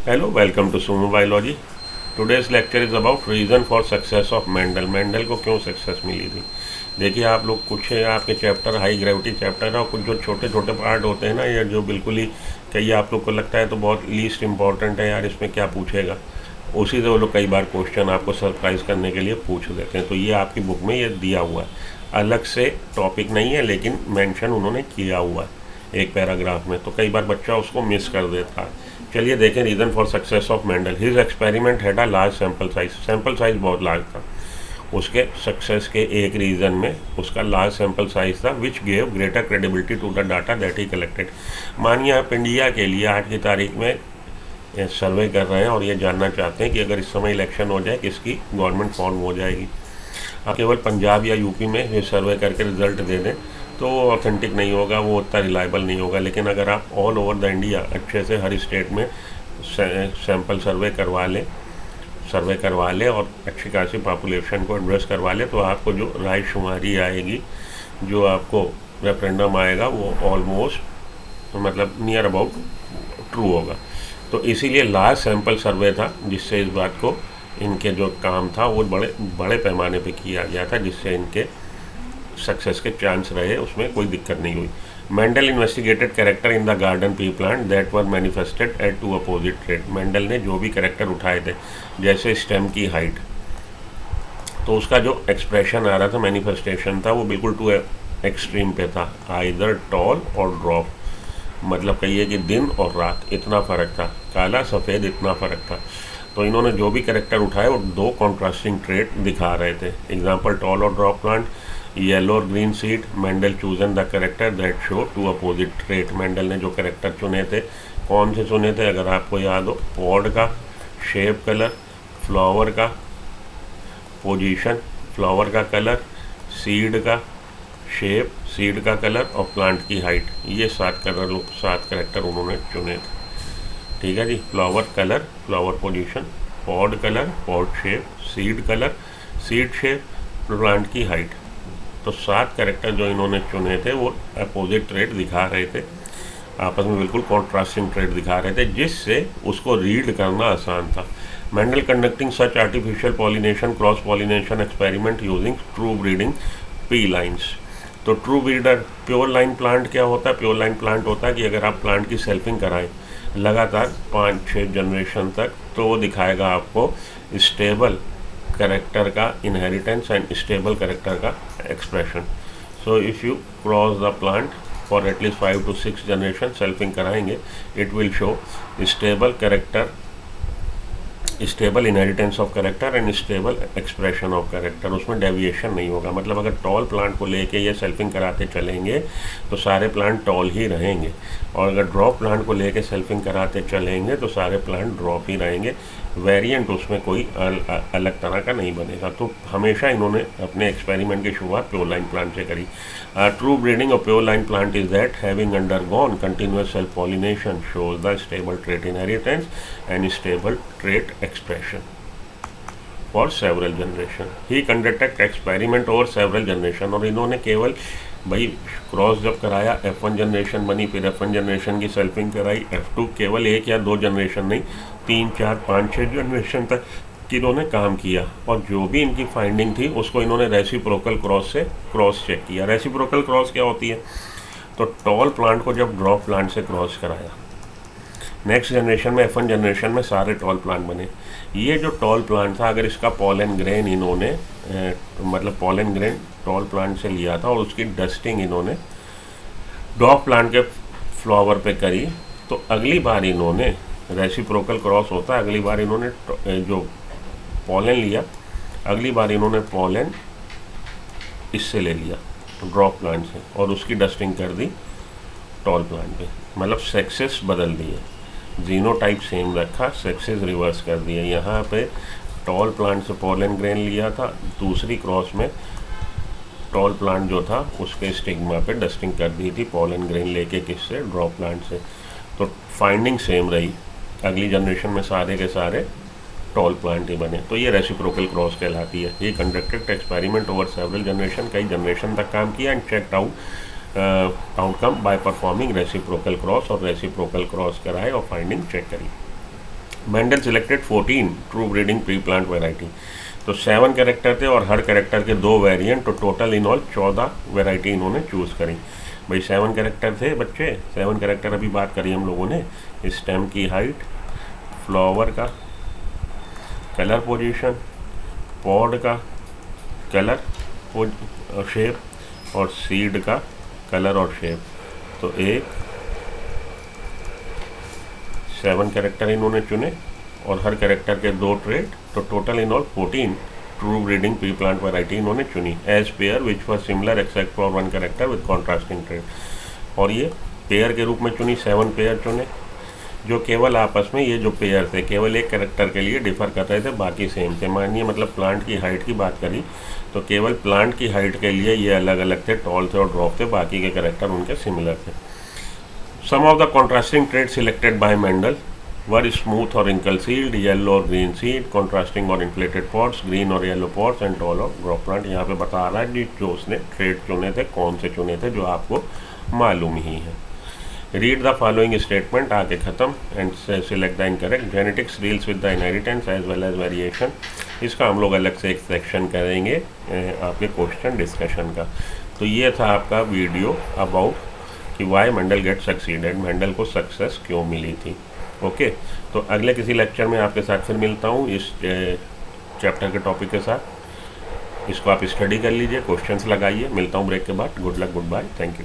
Hello, welcome to Sumo Biology. Today's lecture is about reason for success of Mendel. Mendel को क्यों success मिली थी। देखिए आप लोग कुछ आपके चैप्टर हाई ग्रेविटी चैप्टर है और कुछ जो छोटे छोटे पार्ट होते हैं ना, ये जो बिल्कुल ही कई आप लोग को लगता है तो बहुत लीस्ट इंपॉर्टेंट है यार, इसमें क्या पूछेगा, उसी से वो लोग कई बार क्वेश्चन आपको सरप्राइज करने के लिए पूछ देते हैं। तो ये आपकी बुक में ये दिया हुआ है, अलग से टॉपिक नहीं है लेकिन मेंशन उन्होंने किया हुआ है एक पैराग्राफ में, तो कई बार बच्चा उसको मिस कर देता है। चलिए देखें reason for success of Mendel. His experiment had a large sample size बहुत लार्ज था। उसके सक्सेस के एक रीज़न में उसका लार्ज सैंपल साइज था which gave greater credibility to the data that he collected. मानिए आप इंडिया के लिए आज की तारीख में सर्वे कर रहे हैं और ये जानना चाहते हैं कि अगर इस समय इलेक्शन हो जाए किसकी गवर्नमेंट फॉर्म हो जाएगी। आप केवल पंजाब या यूपी में ये सर्वे करके रिजल्ट दे दें तो ऑथेंटिक नहीं होगा, वो उतना रिलायबल नहीं होगा। लेकिन अगर आप ऑल ओवर द इंडिया अच्छे से हर स्टेट में सैंपल सर्वे करवा लें और अच्छी खासी पॉपुलेशन को एड्रेस करवा लें तो आपको जो रायशुमारी आएगी, जो आपको रेफरेंडम आएगा, वो ऑलमोस्ट मतलब नियर अबाउट ट्रू होगा। तो इसीलिए लार्ज सैंपल सर्वे था जिससे इस बात को इनके जो काम था वो बड़े पैमाने पे किया गया था, जिससे इनके सक्सेस के चांस रहे, उसमें कोई दिक्कत नहीं हुई। Mendel investigated character in the garden pea plant that were manifested at two opposite trait. Mendel ने जो भी कैरेक्टर उठाए थे, जैसे स्टेम की हाइट, तो उसका जो एक्सप्रेशन आ रहा था, मैनिफेस्टेशन था, वो बिल्कुल टू एक्सट्रीम पे था, आइदर टॉल और ड्रॉप। मतलब कहिए कि दिन और रात इतना फ़र्क था, काला सफ़ेद इतना फ़र्क था। तो इन्होंने जो भी कैरेक्टर उठाए वो दो कॉन्ट्रास्टिंग ट्रेट दिखा रहे थे। एग्जाम्पल टॉल और ड्रॉप प्लांट, येलो और green seed. Mendel chosen the character that show two opposite trait. Mendel ने जो कैरेक्टर चुने थे, कौन से चुने थे अगर आपको याद हो, पॉड का शेप, कलर, फ्लावर का पोजीशन, फ्लावर का कलर, सीड का शेप, सीड का कलर और प्लांट की हाइट। ये 7 कैरेक्टर उन्होंने चुने थे। ठीक है जी, flower colour, flower position, pod colour, pod shape, seed colour, seed shape, plant की हाइट। तो 7 कैरेक्टर जो इन्होंने चुने थे वो अपोजिट ट्रेट दिखा रहे थे, आपस में बिल्कुल कॉन्ट्रास्टिंग ट्रेट दिखा रहे थे, जिससे उसको रीड करना आसान था। Mendel conducting such artificial pollination cross pollination experiment using true breeding pea lines. तो true breeder pure line plant क्या होता है? प्योर लाइन प्लांट होता है कि अगर आप प्लांट की सेल्फिंग कराएं लगातार 5-6 जनरेशन तक, तो वो दिखाएगा आपको स्टेबल करेक्टर का इनहेरिटेंस एंड स्टेबल करेक्टर का expression. So if you cross the plant for at least 5 to 6 generation selfing कराएंगे, it will show stable character, stable inheritance of character and stable expression of character. उसमें deviation नहीं होगा। मतलब अगर tall plant को लेके ये सेल्फिंग कराते चलेंगे तो सारे प्लांट टॉल ही रहेंगे, और अगर ड्रॉप प्लांट को लेके सेल्फिंग कराते चलेंगे तो सारे प्लांट ड्रॉप ही रहेंगे। वेरिएंट उसमें कोई अलग तरह का नहीं बनेगा। तो हमेशा इन्होंने अपने एक्सपेरिमेंट की शुरुआत प्योर लाइन प्लांट से करी। True breeding of pure line plant is that having undergone continuous self pollination shows the stable trait inheritance and stable trait expression for several generation. He conducted experiment over several generation. और इन्होंने केवल भाई cross जब कराया, F1 generation बनी, फिर F1 generation की selfing कराई, F2, केवल 1 या 2 जनरेशन नहीं, 3, 4, 5, 6 जनरेशन तक इन्होंने काम किया। और जो भी इनकी फाइंडिंग थी उसको इन्होंने रेसिप्रोकल क्रॉस से क्रॉस चेक किया। रेसिप्रोकल क्रॉस क्या होती है? तो टॉल प्लांट को जब ड्रॉप प्लांट से क्रॉस कराया, नेक्स्ट जनरेशन में F1 जनरेशन में सारे टॉल प्लांट बने। ये जो टॉल प्लांट था, अगर इसका पॉलन ग्रेन इन्होंने मतलब पॉलन ग्रेन टॉल प्लांट से लिया था और उसकी डस्टिंग इन्होंने ड्रॉप प्लांट के फ्लावर पे करी, तो अगली बार इन्होंने रेसिप्रोकल क्रॉस होता है, अगली बार इन्होंने जो पॉलन लिया, अगली बार इन्होंने पॉलन इससे ले लिया ड्रॉप प्लांट से और उसकी डस्टिंग कर दी टॉल प्लांट पे। मतलब सेक्सेस बदल दिए, जीनोटाइप सेम रखा, सेक्सेस रिवर्स कर दिए। यहाँ पे टॉल प्लांट से पॉलन ग्रेन लिया था, दूसरी क्रॉस में टॉल प्लांट जो था उसके स्टिग्मा पे डस्टिंग कर दी थी पॉलन ग्रेन लेके, किससे? ड्रॉप प्लांट से। तो फाइंडिंग सेम रही, अगली जनरेशन में सारे के सारे टॉल प्लांट ही बने। तो ये रेसिप्रोकल क्रॉस कहलाती है। ये conducted experiment over several generation, कई जनरेशन तक काम किया and checked outcome by performing reciprocal cross, और रेसिप्रोकल क्रॉस कराए और फाइंडिंग चेक करी। Mendel selected 14 true breeding pea plant variety. तो 7 कैरेक्टर थे और हर कैरेक्टर के 2 वेरिएंट, तो टोटल इन ऑल 14 वेराइटी इन्होंने चूज़ करी। भाई 7 कैरेक्टर थे बच्चे, 7 कैरेक्टर अभी बात करी हम लोगों ने। स्टेम की हाइट, फ्लावर का कलर पोजीशन, पॉड का कलर शेप और सीड का कलर और शेप। तो 7 कैरेक्टर इन्होंने चुने और हर कैरेक्टर के 2 ट्रेड, तो total in all 14 true breeding pea plant variety इन्होंने चुनी as pair which was similar except for 1 character with contrasting trait. और ये पेयर के रूप में चुनी, 7 पेयर चुने जो केवल आपस में, ये जो पेयर थे केवल एक कैरेक्टर के लिए डिफर कर रहे थे, बाकी सेम थे। मानिए मतलब प्लांट की हाइट की बात करी तो केवल प्लांट की हाइट के लिए ये अलग अलग थे, टॉल थे और ड्रॉप थे, बाकी के कैरेक्टर उनके सिमिलर थे। Some of the contrasting trait selected by Mendel were smooth और रिंकल सीड, येलो और ग्रीन सीड, कॉन्ट्रास्टिंग और इन्फ्लेटेड पॉट्स, ग्रीन और येलो पॉट्स एंड टॉल और ड्रॉप प्लांट। यहाँ पे बता रहा है जो उसने ट्रेड चुने थे, कौन से चुने थे, जो आपको मालूम ही है। रीड द फॉलोइंग स्टेटमेंट, आगे खत्म, and select the incorrect. Genetics deals with the inheritance as well as variation. इसका हम लोग अलग से एक सेक्शन करेंगे आपके क्वेश्चन डिस्कशन का। तो ये था आपका वीडियो अबाउट कि why Mendel get succeeded, Mendel को सक्सेस क्यों मिली थी। ओके, तो अगले किसी लेक्चर में आपके साथ फिर मिलता हूँ इस चैप्टर के टॉपिक के साथ। इसको आप स्टडी कर लीजिए, क्वेश्चंस लगाइए। मिलता हूँ ब्रेक के बाद। Good luck, goodbye, thank you.